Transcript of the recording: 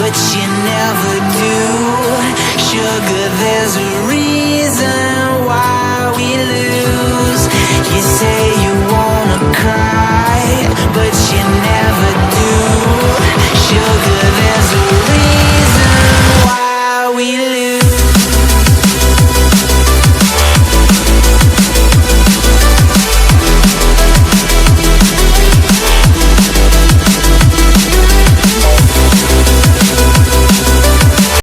but you never do. Sugar, there's a reason why we lose. You say you wanna cry, but you